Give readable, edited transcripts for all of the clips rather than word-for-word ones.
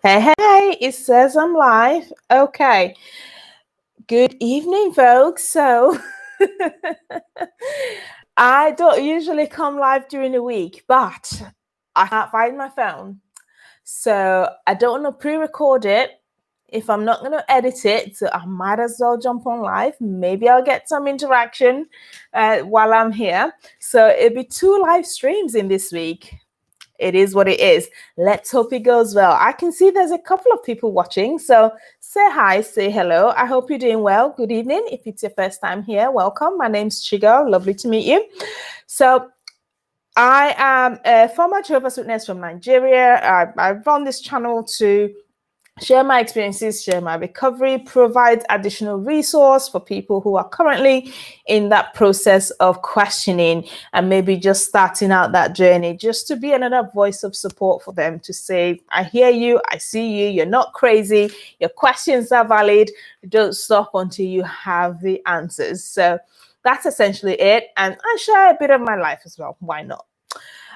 Hey, it says I'm live. Okay. Good evening, folks. So, I don't usually come live during the week, but I can't find my phone. So, I don't want to pre record it if I'm not going to edit it. So, I might as well jump on live. Maybe I'll get some interaction while I'm here. So, it'll be 2 live streams in this week. It is what it is. Let's hope it goes well. I can see there's a couple of people watching. So say hi, say hello. I hope you're doing well. Good evening. If it's your first time here, welcome. My name's Chigo. Lovely to meet you. So I am a former Jehovah's Witness from Nigeria. I run this channel to share my experiences, share my recovery, provide additional resource for people who are currently in that process of questioning and maybe just starting out that journey, just to be another voice of support for them to say, I hear you, I see you, you're not crazy, your questions are valid, don't stop until you have the answers. So that's essentially it. And I share a bit of my life as well. Why not?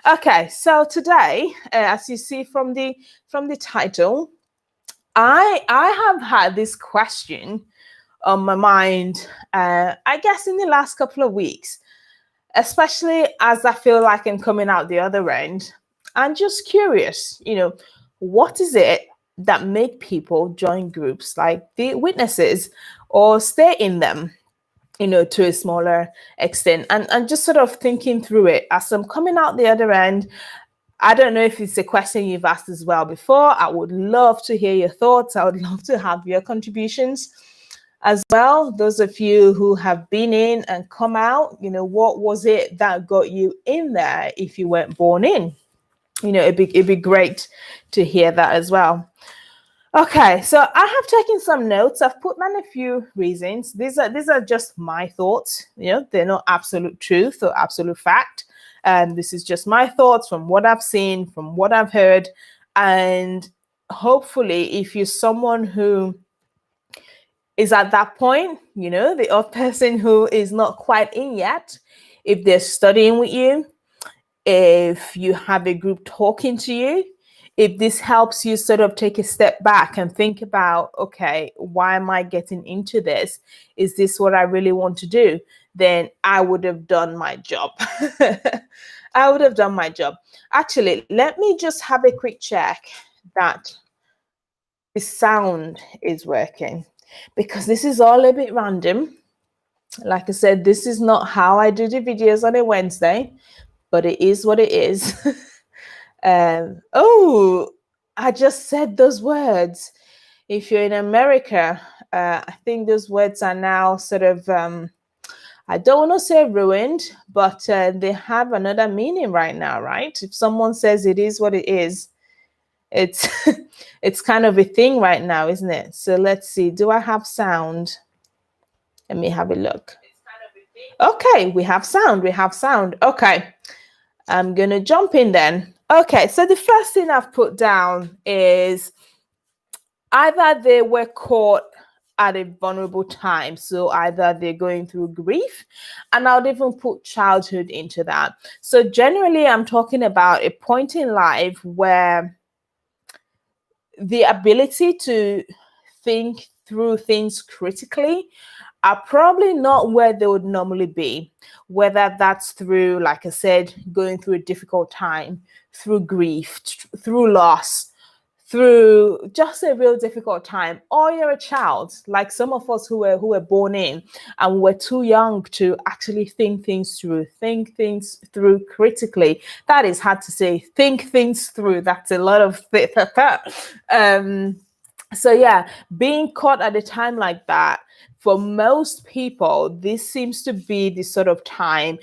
Okay, so today, as you see from the title, I have had this question on my mind, I guess in the last couple of weeks, especially as I feel like I'm coming out the other end. I'm just curious, what is it that make people join groups like the witnesses or stay in them, to a smaller extent, and just sort of thinking through it as I'm coming out the other end. I don't know if it's a question you've asked as well before. I would love to hear your thoughts. I would love to have your contributions as well. Those of you who have been in and come out, what was it that got you in there if you weren't born in? It'd be great to hear that as well. Okay, so I have taken some notes. I've put down a few reasons. These are just my thoughts. They're not absolute truth or absolute fact. This is just my thoughts from what I've seen, from what I've heard. And hopefully, if you're someone who is at that point, the odd person who is not quite in yet, if they're studying with you, if you have a group talking to you, if this helps you sort of take a step back and think about, okay, why am I getting into this? Is this what I really want to do? Then I would have done my job. I would have done my job. Actually, let me just have a quick check that the sound is working, because this is all a bit random. Like I said, this is not how I do the videos on a Wednesday, but it is what it is. I just said those words. If you're in America, I think those words are now sort of, I don't want to say ruined, but they have another meaning right now, right? If someone says it is what it is, it's it's kind of a thing right now, isn't it? So let's see. Do I have sound? Let me have a look. Okay, we have sound. We have sound. Okay. I'm going to jump in then. Okay, so the first thing I've put down is either they were caught at a vulnerable time. So either they're going through grief, and I would even put childhood into that. So generally, I'm talking about a point in life where the ability to think through things critically are probably not where they would normally be, whether that's through, like I said, going through a difficult time, through grief, through loss, through just a real difficult time, or you're a child, like some of us who were born in and we're too young to actually think things through critically. That is hard to say. Think things through. That's a lot of so yeah, being caught at a time like that, for most people, this seems to be the sort of time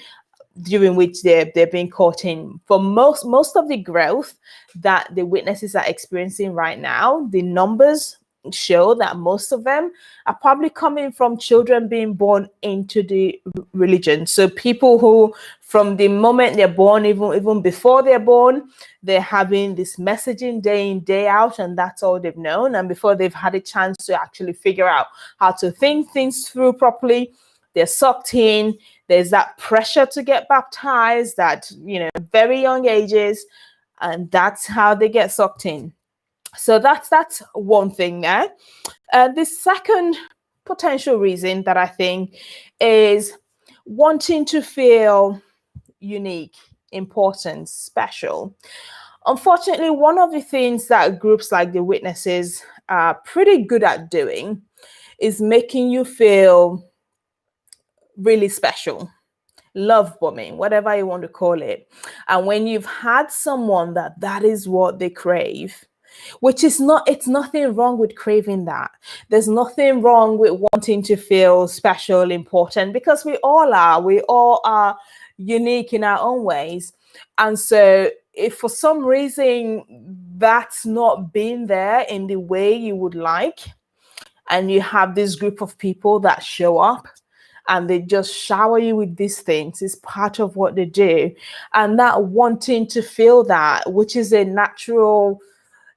during which they're being caught in. For most of the growth that the witnesses are experiencing right now, the numbers show that most of them are probably coming from children being born into the religion. So people who, from the moment they're born, even before they're born, they're having this messaging day in, day out, and that's all they've known. And before they've had a chance to actually figure out how to think things through properly, they're sucked in. There's that pressure to get baptized at, very young ages. and that's how they get sucked in. So that's one thing there. The second potential reason that I think is wanting to feel unique, important, special. Unfortunately, one of the things that groups like the Witnesses are pretty good at doing is making you feel really special, love bombing, whatever you want to call it. And when you've had someone that is what they crave, which is not, it's nothing wrong with craving that. There's nothing wrong with wanting to feel special, important, because we all are unique in our own ways. And so if for some reason that's not been there in the way you would like, and you have this group of people that show up and they just shower you with these things, it's part of what they do. And that wanting to feel that, which is a natural,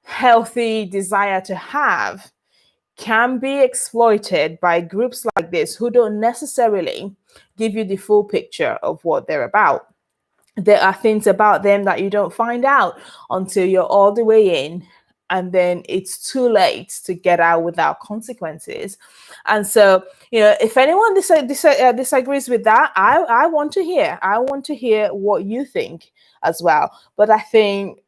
healthy desire to have, can be exploited by groups like this who don't necessarily give you the full picture of what they're about. There are things about them that you don't find out until you're all the way in, and then it's too late to get out without consequences. And so, if anyone disagrees with that, I want to hear. I want to hear what you think as well. But I think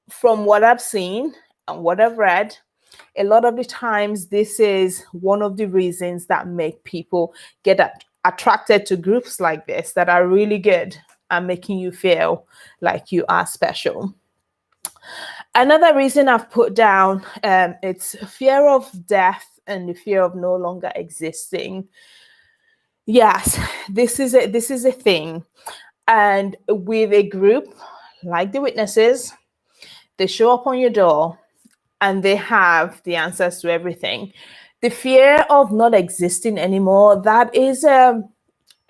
from what I've seen and what I've read, a lot of the times this is one of the reasons that make people get attracted to groups like this that are really good at making you feel like you are special. Another reason I've put down, it's fear of death and the fear of no longer existing. Yes, this is a thing. And with a group like the Witnesses, they show up on your door and they have the answers to everything. The fear of not existing anymore, that is a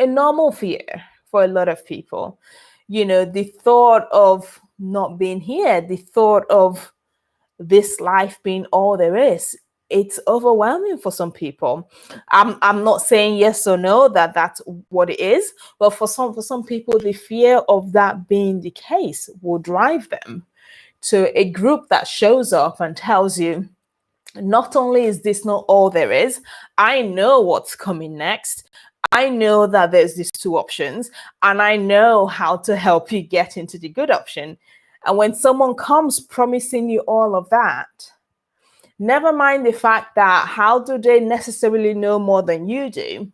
normal fear for a lot of people. The thought of not being here, the thought of this life being all there is, it's overwhelming for some people. I'm not saying yes or no that that's what it is, but for some people, the fear of that being the case will drive them to a group that shows up and tells you, not only is this not all there is, I know what's coming next. I know that there's these two options, and I know how to help you get into the good option. And when someone comes promising you all of that, never mind the fact that how do they necessarily know more than you do?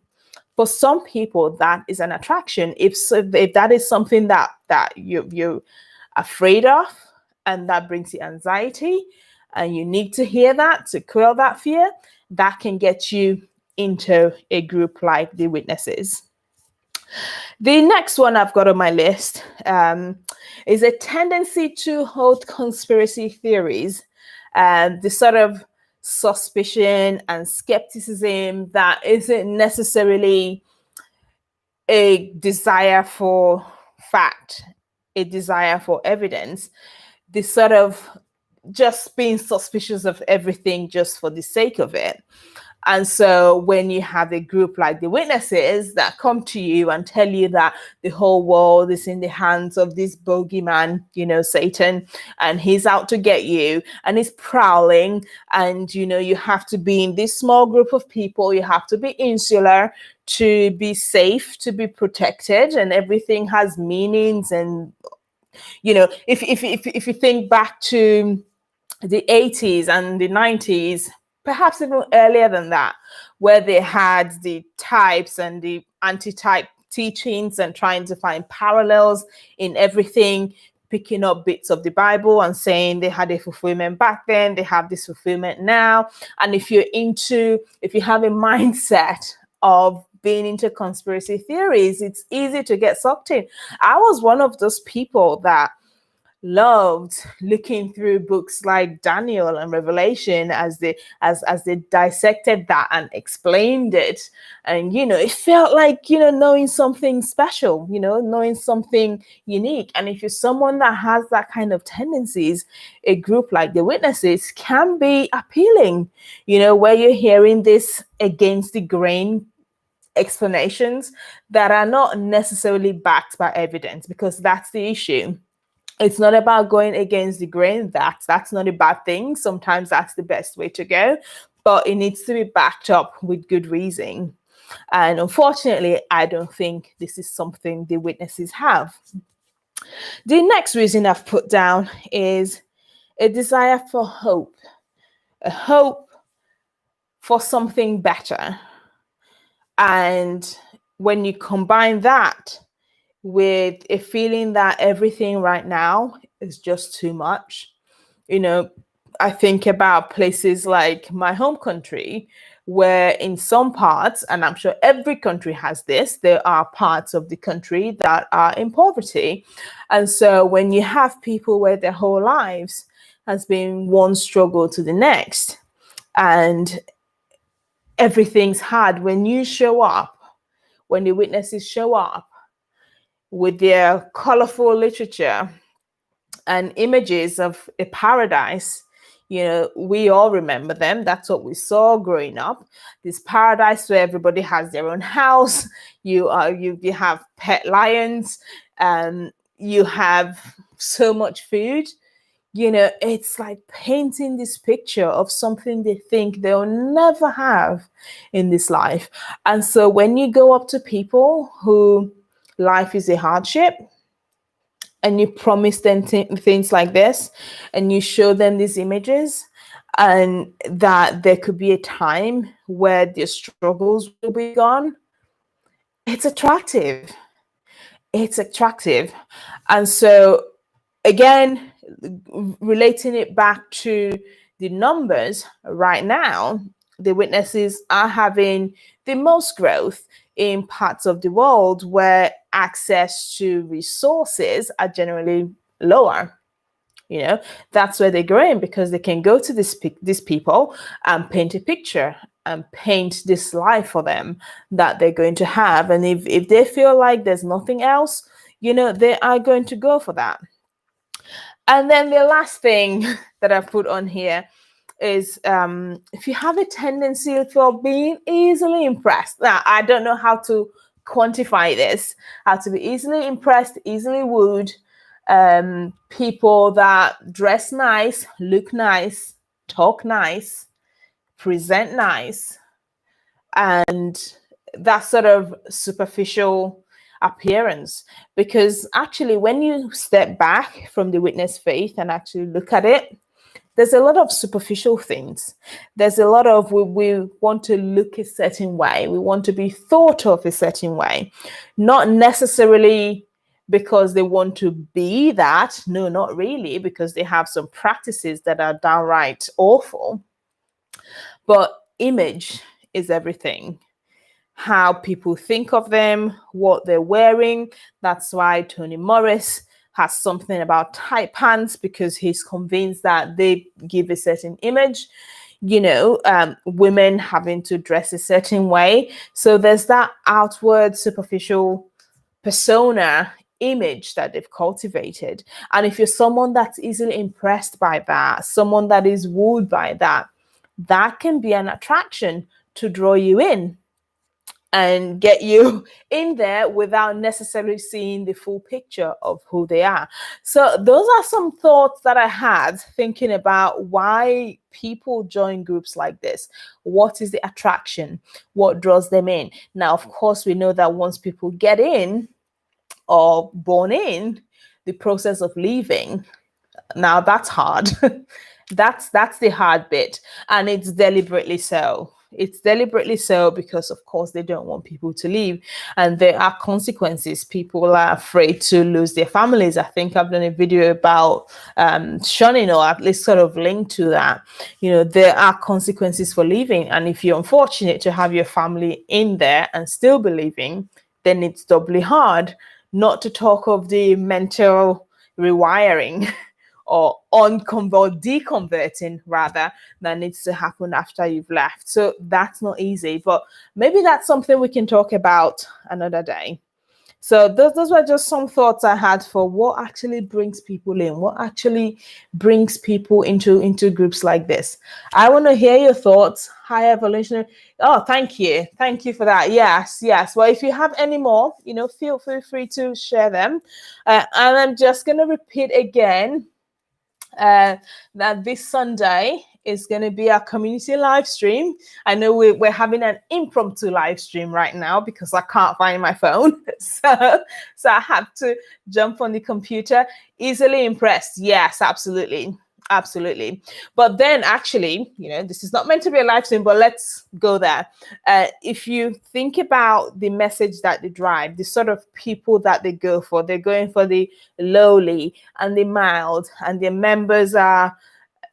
For some people, that is an attraction. If that is something that you're afraid of, and that brings you anxiety, and you need to hear that to quell that fear, that can get you into a group like the Witnesses. The next one I've got on my list is a tendency to hold conspiracy theories, the sort of suspicion and skepticism that isn't necessarily a desire for fact, a desire for evidence, the sort of just being suspicious of everything just for the sake of it. And so when you have a group like the Witnesses that come to you and tell you that the whole world is in the hands of this bogeyman, Satan, and he's out to get you and he's prowling, and, you have to be in this small group of people, you have to be insular to be safe, to be protected, and everything has meanings. And, if you think back to the 80s and the 90s, perhaps even earlier than that, where they had the types and the anti-type teachings and trying to find parallels in everything, picking up bits of the Bible and saying they had a fulfillment back then, they have this fulfillment now. And if you have a mindset of being into conspiracy theories, it's easy to get sucked in. I was one of those people that loved looking through books like Daniel and Revelation as they dissected that and explained it. And it felt like knowing something special, knowing something unique. And if you're someone that has that kind of tendencies, a group like the Witnesses can be appealing, where you're hearing this against the grain explanations that are not necessarily backed by evidence, because that's the issue. It's not about going against the grain. That's not a bad thing. Sometimes that's the best way to go, but it needs to be backed up with good reason. And unfortunately, I don't think this is something the witnesses have. The next reason I've put down is a desire for hope, a hope for something better. And when you combine that with a feeling that everything right now is just too much, I think about places like my home country, where in some parts, and I'm sure every country has this, there are parts of the country that are in poverty. And so when you have people where their whole lives has been one struggle to the next, and everything's hard, when you show up, when the witnesses show up with their colorful literature and images of a paradise, we all remember them. That's what we saw growing up. This paradise where everybody has their own house. You have pet lions, and you have so much food. It's like painting this picture of something they think they'll never have in this life. And so when you go up to people who life is a hardship, and you promise them things like this, and you show them these images, and that there could be a time where their struggles will be gone, it's attractive. It's attractive. And so, again, relating it back to the numbers right now, the witnesses are having the most growth in parts of the world where access to resources are generally lower. That's where they're growing, because they can go to these people and paint a picture and paint this life for them that they're going to have. And if they feel like there's nothing else, they are going to go for that. And then the last thing that I put on here is if you have a tendency for being easily impressed. Now, I don't know how to quantify this, how to be easily impressed, easily wooed. People that dress nice, look nice, talk nice, present nice, and that sort of superficial appearance. Because actually, when you step back from the witness faith and actually look at it, there's a lot of superficial things. There's a lot of we want to look a certain way. We want to be thought of a certain way, not necessarily because they want to be that. No, not really, because they have some practices that are downright awful. But image is everything. How people think of them, what they're wearing. That's why Toni Morris has something about tight pants, because he's convinced that they give a certain image. Women having to dress a certain way. So there's that outward superficial persona image that they've cultivated. And if you're someone that's easily impressed by that, someone that is wooed by that, that can be an attraction to draw you in and get you in there without necessarily seeing the full picture of who they are. So those are some thoughts that I had thinking about why people join groups like this. What is the attraction? What draws them in? Now, of course, we know that once people get in or born in, the process of leaving, now that's hard. That's the hard bit, and it's deliberately so. It's deliberately so because, of course, they don't want people to leave, and there are consequences. People are afraid to lose their families. I think I've done a video about shunning, or at least sort of linked to that. There are consequences for leaving, and if you're unfortunate to have your family in there and still be leaving, then it's doubly hard. Not to talk of the mental rewiring or deconverting rather, that needs to happen after you've left. So that's not easy, but maybe that's something we can talk about another day. So those were just some thoughts I had for what actually brings people in, what actually brings people into groups like this. I want to hear your thoughts. High evolutionary. Oh, thank you for that. Yes, yes. Well, if you have any more, feel free to share them. And I'm just gonna repeat again that this Sunday is going to be our community live stream. I know we're having an impromptu live stream right now because I can't find my phone. So I have to jump on the computer. Easily impressed. Yes, absolutely. Absolutely. But then actually, this is not meant to be a live stream, but let's go there. If you think about the message that they drive, the sort of people that they go for, they're going for the lowly and the mild, and their members are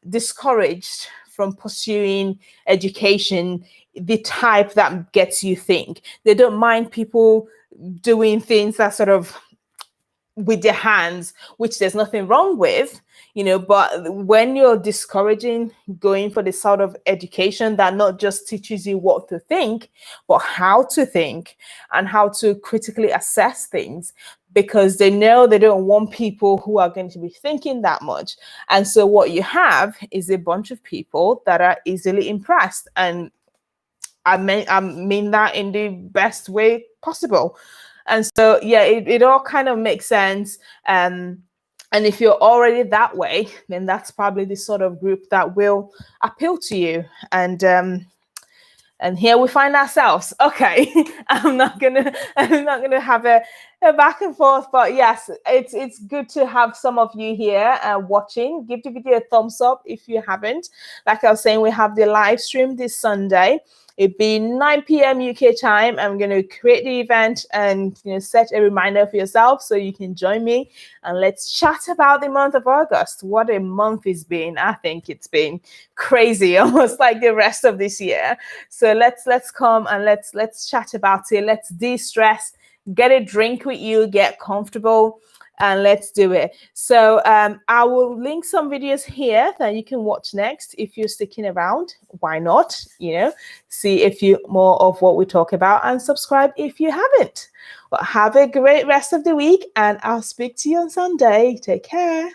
discouraged from pursuing education, the type that gets you think. They don't mind people doing things that sort of with their hands, which there's nothing wrong with, but when you're discouraging going for the sort of education that not just teaches you what to think, but how to think and how to critically assess things, because they know they don't want people who are going to be thinking that much. And so what you have is a bunch of people that are easily impressed. And I mean that in the best way possible. And so, yeah, it all kind of makes sense. And if you're already that way, then that's probably the sort of group that will appeal to you. And here we find ourselves. Okay, I'm not gonna have a back and forth, but yes, it's good to have some of you here watching. Give the video a thumbs up if you haven't. Like I was saying, we have the live stream this Sunday. It'd be 9 p.m. UK time. I'm going to create the event and set a reminder for yourself so you can join me, and let's chat about the month of August. What a month it's been. I think it's been crazy, almost like the rest of this year. So let's come and let's chat about it. Let's de-stress, get a drink with you, get comfortable, and let's do it. So I will link some videos here that you can watch next if you're sticking around. Why not? See if you more of what we talk about, and subscribe if you haven't. Well, have a great rest of the week, and I'll speak to you on Sunday. Take care.